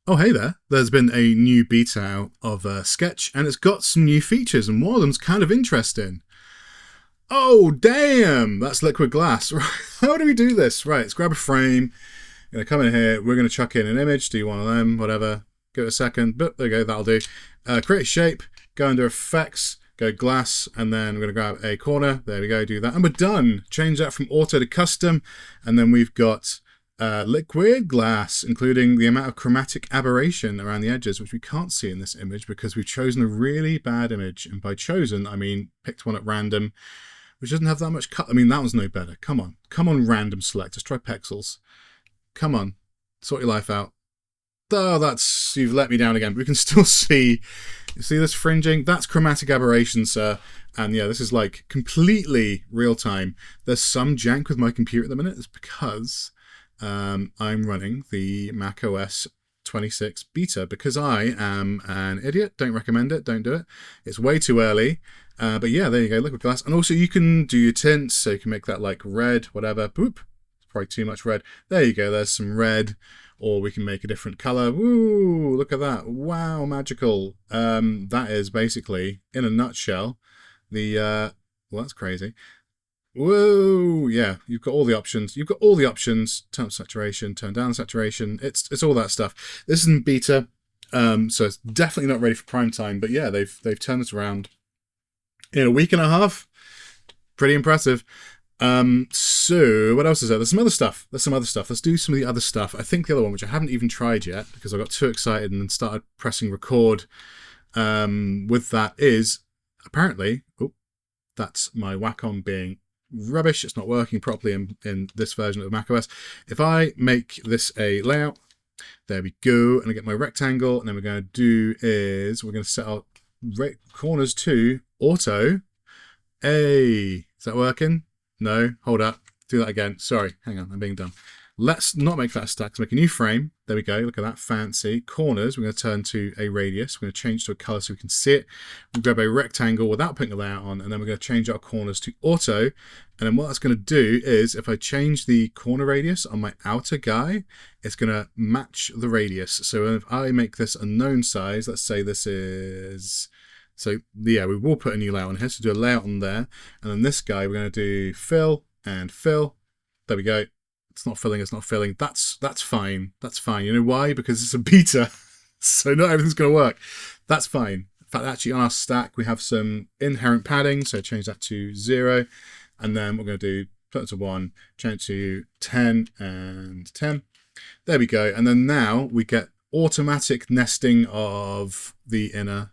Oh, hey there. There's been a new beta out of Sketch, and it's got some new features, and one of them's kind of interesting. Oh, damn! That's liquid glass. Right. How do we do this? Right, let's grab a frame. Going to come in here. We're going to chuck in an image. Do one of them, whatever. Give it a second. But there you go, that'll do. Create a shape. Go under Effects. Go Glass. And then we're going to grab a corner. There we go, do that. And we're done. Change that from auto to custom. And then we've got liquid glass, including the amount of chromatic aberration around the edges, which we can't see in this image because we've chosen a really bad image. And by chosen, I mean picked one at random, which doesn't have that much cut. I mean, that one's no better. Come on. Come on, random select. Let's try pixels. Come on. Sort your life out. Oh, that's... You've let me down again. But we can still see... You see this fringing? That's chromatic aberration, sir. And yeah, this is like completely real time. There's some jank with my computer at the minute. It's because I'm running the macOS 26 beta because I am an idiot. Don't recommend it. Don't do it. It's way too early. But yeah, there you go, liquid glass. And also you can do your tints, so you can make that like red, whatever. Boop. It's probably too much red. There you go, there's some red. Or we can make a different color. Woo, look at that. Wow, magical. That is basically, in a nutshell, the, well, that's crazy. Whoa, yeah, you've got all the options. You've got all the options. Turn up saturation, turn down saturation. It's all that stuff. This is in beta, so it's definitely not ready for prime time. But yeah, they've turned this around in a week and a half. Pretty impressive. So what else is there? There's some other stuff. Let's do some of the other stuff. I think the other one, which I haven't even tried yet because I got too excited and then started pressing record with that, is apparently, oh, that's my Wacom being rubbish. It's not working properly in this version of macOS. If I make this a layout, there we go, and I get my rectangle, and then we're going to do is we're going to set our corners to auto. Hey, is that working? No, hold up. Do that again. Sorry, hang on, I'm being dumb. Let's not make that a stack. Let's make a new frame. There we go. Look at that, fancy. Corners, we're going to turn to a radius. We're going to change to a color so we can see it. We'll grab a rectangle without putting the layout on, and then we're going to change our corners to auto. And then what that's going to do is, if I change the corner radius on my outer guy, it's going to match the radius. So if I make this a known size, let's say this is... So yeah, we will put a new layout on here. So do a layout on there. And then this guy, we're going to do fill and fill. There we go. It's not filling, it's not filling. That's fine. That's fine. You know why? Because it's a beta. So not everything's going to work. That's fine. In fact, actually on our stack, we have some inherent padding. So change that to 0. And then we're going to do, put it to 1, change it to 10 and 10. There we go. And then now we get automatic nesting of the inner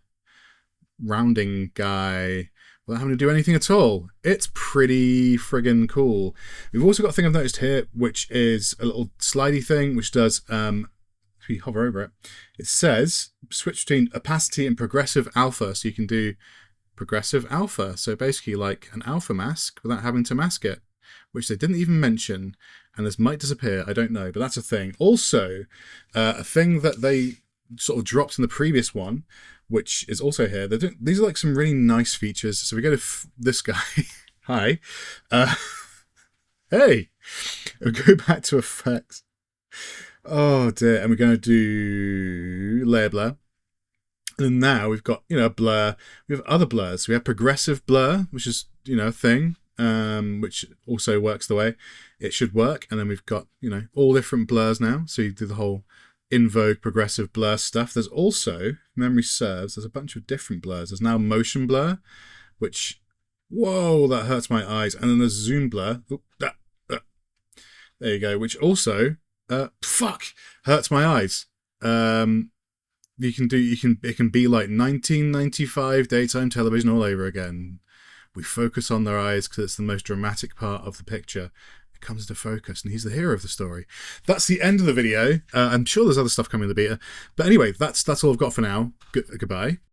rounding guy without having to do anything at all. It's pretty friggin' cool. We've also got a thing I've noticed here, which is a little slidey thing, which does, if we hover over it, it says switch between opacity and progressive alpha. So you can do progressive alpha. So basically like an alpha mask without having to mask it, which they didn't even mention. And this might disappear. I don't know, but that's a thing. Also, a thing that they sort of dropped in the previous one, which is also here. These are like some really nice features. So we go to this guy. Hi. Hey. We'll go back to effects. Oh dear. And we're going to do layer blur. And now we've got, a blur. We have other blurs. We have progressive blur, which is, a thing, which also works the way it should work. And then we've got, all different blurs now. So you do the whole in vogue progressive blur stuff. There's also, if memory serves, there's a bunch of different blurs. There's now motion blur, which, whoa, that hurts my eyes. And then there's zoom blur. There you go, which also, hurts my eyes. It can be like 1995 daytime television all over again. We focus on their eyes because it's the most dramatic part of the picture. Comes into focus and he's the hero of the story. That's the end of the video. I'm sure there's other stuff coming in the beta, but anyway, that's all I've got for now. Goodbye.